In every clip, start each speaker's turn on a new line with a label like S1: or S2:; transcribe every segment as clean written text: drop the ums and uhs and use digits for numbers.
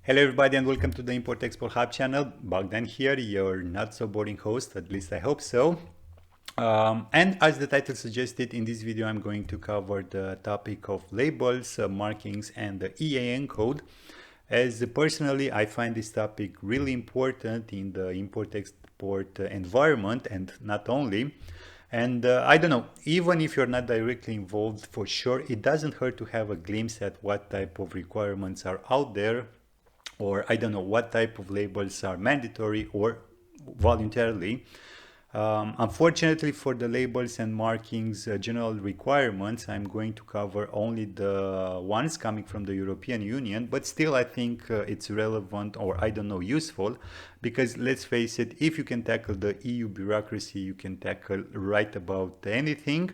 S1: Hello everybody and welcome to the Import-Export Hub channel. Bogdan here, your not so boring host, at least I hope so. And as the title suggested, in this video I'm going to cover the topic of labels, markings and the EAN code. As personally I find this topic really important in the import-export environment, and not only. And I don't know, even if you're not directly involved, for sure it doesn't hurt to have a glimpse at what type of requirements are out there, or I don't know what type of labels are mandatory or voluntarily. Unfortunately for the labels and markings general requirements, I'm going to cover only the ones coming from the European Union, but still I think it's relevant, or I don't know, useful, because let's face it, if you can tackle the EU bureaucracy, you can tackle right about anything.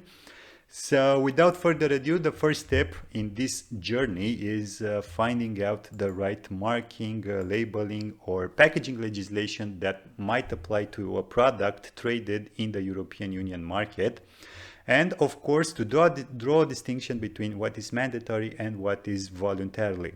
S1: So without further ado, the first step in this journey is finding out the right marking, labeling or packaging legislation that might apply to a product traded in the European Union market. And of course, to draw a distinction between what is mandatory and what is voluntarily.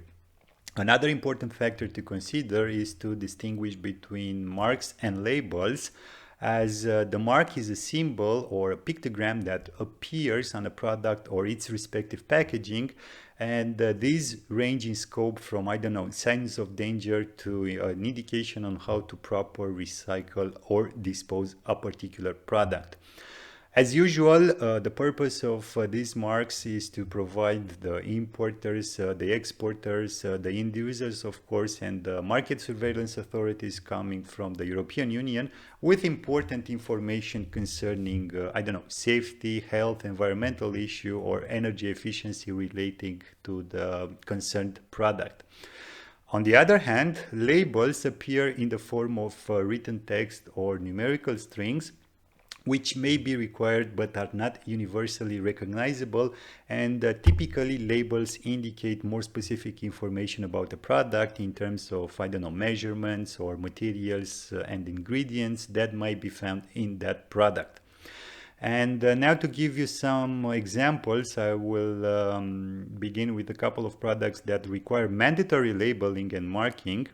S1: Another important factor to consider is to distinguish between marks and labels, as the mark is a symbol or a pictogram that appears on a product or its respective packaging, and these range in scope from, I don't know, signs of danger to an indication on how to properly recycle or dispose a particular product. As usual, the purpose of these marks is to provide the importers, the exporters, the end users, of course, and the market surveillance authorities coming from the European Union with important information concerning, I don't know, safety, health, environmental issue, or energy efficiency relating to the concerned product. On the other hand, labels appear in the form of written text or numerical strings, which may be required but are not universally recognizable, and typically labels indicate more specific information about the product in terms of, I don't know, measurements or materials and ingredients that might be found in that product. And now to give you some examples, I will begin with a couple of products that require mandatory labeling and marking.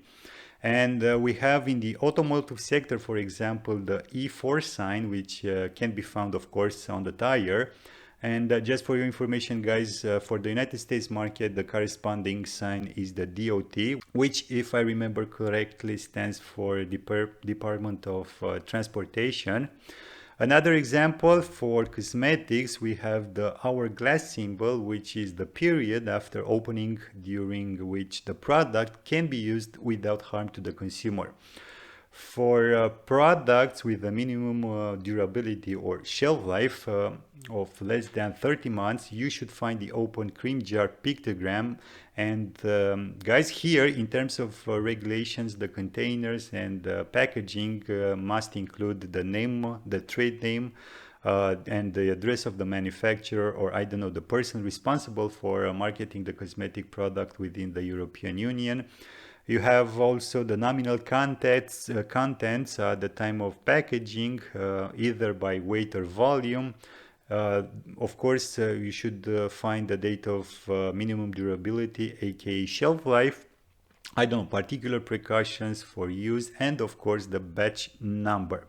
S1: And we have in the automotive sector, for example, the E4 sign, which can be found, of course, on the tire. And just for your information, guys, for the United States market, the corresponding sign is the DOT, which, if I remember correctly, stands for Department of Transportation. Another example for cosmetics, we have the hourglass symbol, which is the period after opening during which the product can be used without harm to the consumer. For products with a minimum durability or shelf life of less than 30 months, you should find the open cream jar pictogram. And guys, here in terms of regulations, the containers and packaging must include the name, the trade name, and the address of the manufacturer, or I don't know, the person responsible for marketing the cosmetic product within the European Union. You have also the nominal contents at the time of packaging, either by weight or volume. Of course, you should find the date of minimum durability, aka shelf life. I don't know, particular precautions for use, and of course the batch number.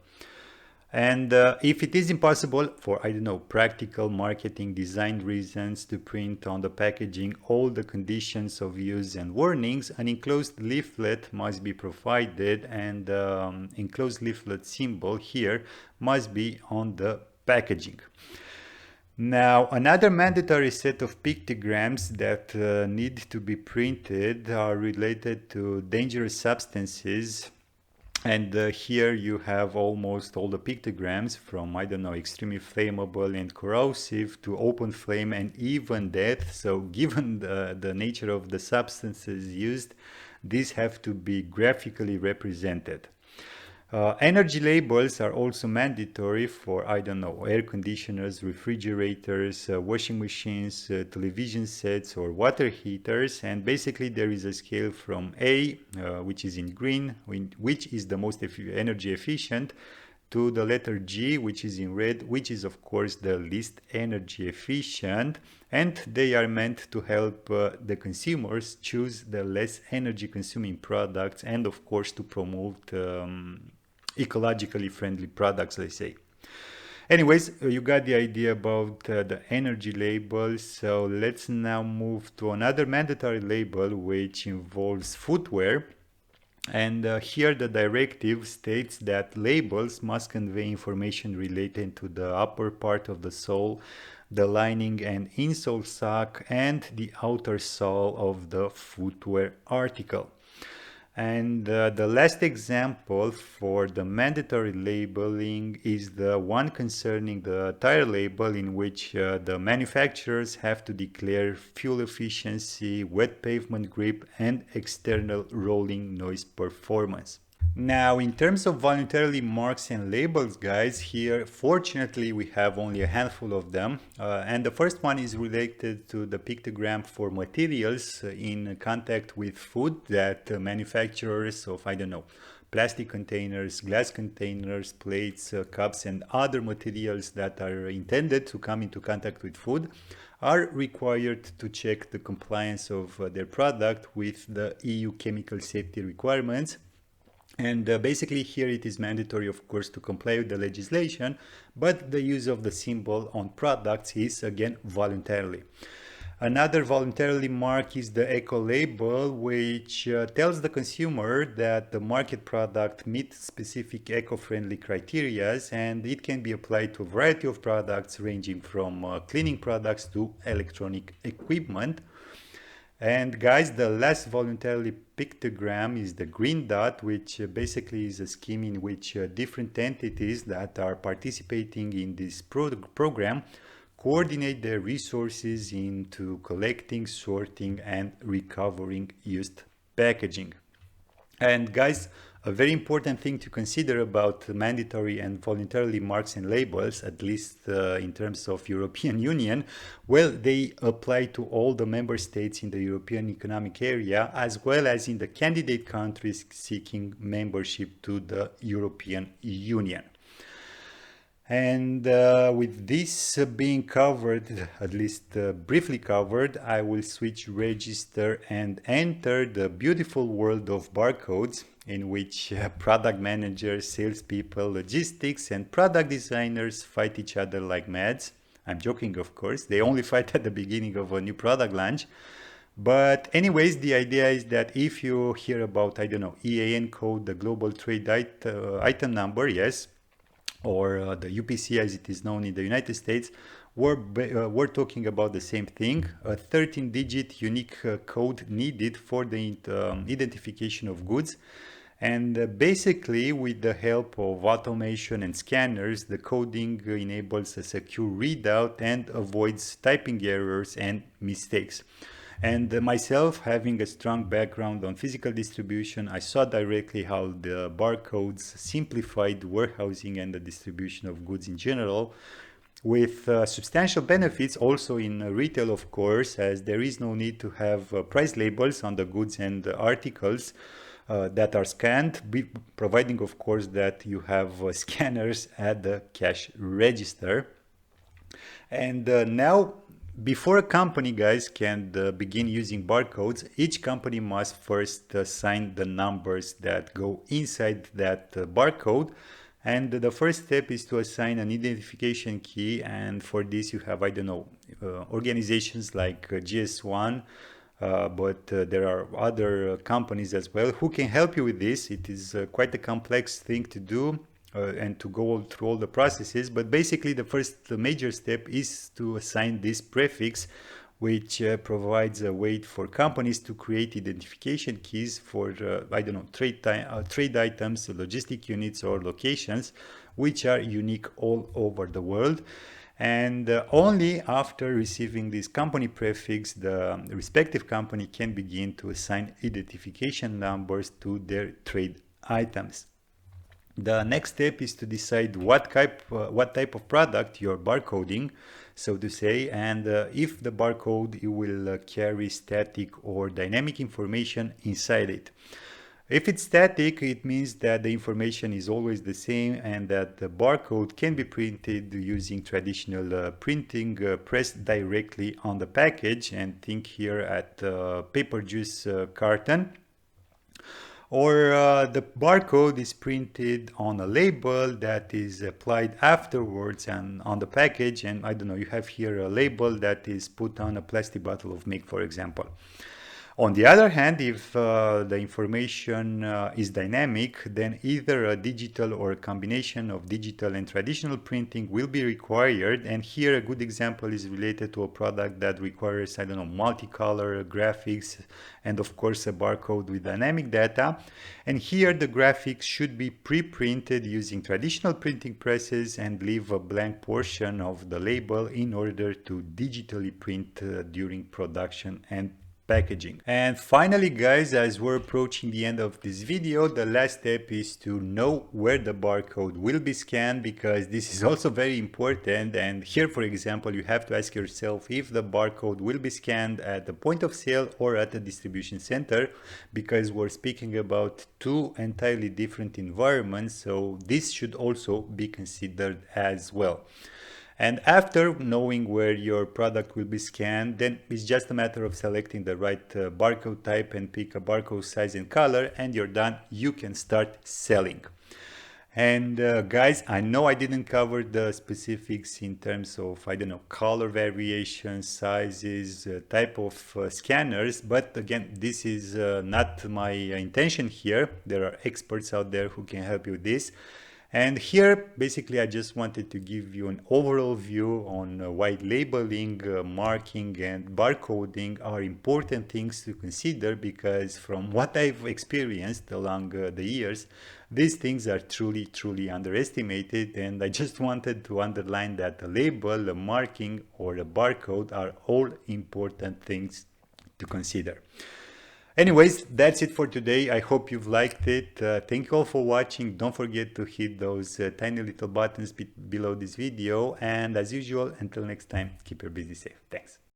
S1: And if it is impossible for, I don't know, practical marketing design reasons to print on the packaging all the conditions of use and warnings, an enclosed leaflet must be provided, and enclosed leaflet symbol here must be on the packaging. Now, another mandatory set of pictograms that need to be printed are related to dangerous substances. And here you have almost all the pictograms from, I don't know, extremely flammable and corrosive to open flame and even death. So given the nature of the substances used, these have to be graphically represented. Energy labels are also mandatory for, I don't know, air conditioners, refrigerators, washing machines, television sets, or water heaters. And basically there is a scale from A, which is in green, which is the most energy efficient, to the letter G, which is in red, which is of course the least energy efficient, and they are meant to help the consumers choose the less energy consuming products, and of course to promote ecologically friendly products, let's say. Anyways, you got the idea about the energy label, so let's now move to another mandatory label which involves footwear. And here the directive states that labels must convey information related to the upper part of the sole, the lining and insole sock, and the outer sole of the footwear article. And the last example for the mandatory labeling is the one concerning the tire label, in which the manufacturers have to declare fuel efficiency, wet pavement grip, and external rolling noise performance. Now, in terms of voluntarily marks and labels, guys, here fortunately we have only a handful of them, and the first one is related to the pictogram for materials in contact with food that manufacturers of, I don't know, plastic containers, glass containers, plates, cups, and other materials that are intended to come into contact with food are required to check the compliance of their product with the EU chemical safety requirements. And basically here it is mandatory, of course, to comply with the legislation, but the use of the symbol on products is again voluntarily. Another voluntarily mark is the eco label, which tells the consumer that the market product meets specific eco-friendly criteria, and it can be applied to a variety of products ranging from cleaning products to electronic equipment. And guys, the last voluntarily pictogram is the green dot, which basically is a scheme in which different entities that are participating in this program coordinate their resources into collecting, sorting, and recovering used packaging. And guys, a very important thing to consider about mandatory and voluntarily marks and labels, at least in terms of European Union, well, they apply to all the member states in the European Economic Area, as well as in the candidate countries seeking membership to the European Union. And with this being covered, at least briefly covered, I will switch register and enter the beautiful world of barcodes, in which product managers, salespeople, logistics, and product designers fight each other like mads. I'm joking, of course. They only fight at the beginning of a new product launch. But anyways, the idea is that if you hear about, I don't know, EAN code, the global trade item number, yes, or the UPC as it is known in the United States, we're talking about the same thing, a 13-digit unique code needed for the identification of goods. And basically, with the help of automation and scanners, the coding enables a secure readout and avoids typing errors and mistakes. And myself, having a strong background on physical distribution, I saw directly how the barcodes simplified warehousing and the distribution of goods in general, with substantial benefits also in retail, of course, as there is no need to have price labels on the goods and articles that are scanned, providing, of course, that you have scanners at the cash register. And now, before a company, guys, can begin using barcodes, each company must first assign the numbers that go inside that barcode. And the first step is to assign an identification key. And for this, you have, I don't know, organizations like GS1, but there are other companies as well who can help you with this. It is quite a complex thing to do. And to go through all the processes, but basically the first major step is to assign this prefix, which provides a way for companies to create identification keys for, I don't know, trade items, logistic units, or locations, which are unique all over the world. And only after receiving this company prefix, the respective company can begin to assign identification numbers to their trade items. The next step is to decide what type of product you're barcoding, so to say, and if the barcode will carry static or dynamic information inside it. If it's static, it means that the information is always the same and that the barcode can be printed using traditional printing pressed directly on the package. And think here at paper juice carton. Or the barcode is printed on a label that is applied afterwards and on the package. And I don't know, you have here a label that is put on a plastic bottle of milk, for example. On the other hand, if the information is dynamic, then either a digital or a combination of digital and traditional printing will be required. And here a good example is related to a product that requires, I don't know, multicolor graphics and of course a barcode with dynamic data. And here the graphics should be pre-printed using traditional printing presses and leave a blank portion of the label in order to digitally print during production and packaging. And finally, guys, as we're approaching the end of this video, the last step is to know where the barcode will be scanned, because this is also very important. And here, for example, you have to ask yourself if the barcode will be scanned at the point of sale or at the distribution center, because we're speaking about two entirely different environments. So this should also be considered as well. And after knowing where your product will be scanned, then it's just a matter of selecting the right barcode type and pick a barcode size and color, and you're done. You can start selling. And guys, I know I didn't cover the specifics in terms of, I don't know, color variations, sizes, type of scanners, but again, this is not my intention here. There are experts out there who can help you with this. And here, basically, I just wanted to give you an overall view on why labeling, marking, and barcoding are important things to consider, because from what I've experienced along the years, these things are truly, truly underestimated. And I just wanted to underline that a label, a marking, or a barcode are all important things to consider. Anyways, that's it for today. I hope you've liked it. Thank you all for watching. Don't forget to hit those tiny little buttons below this video. And as usual, until next time, keep your busy safe. Thanks.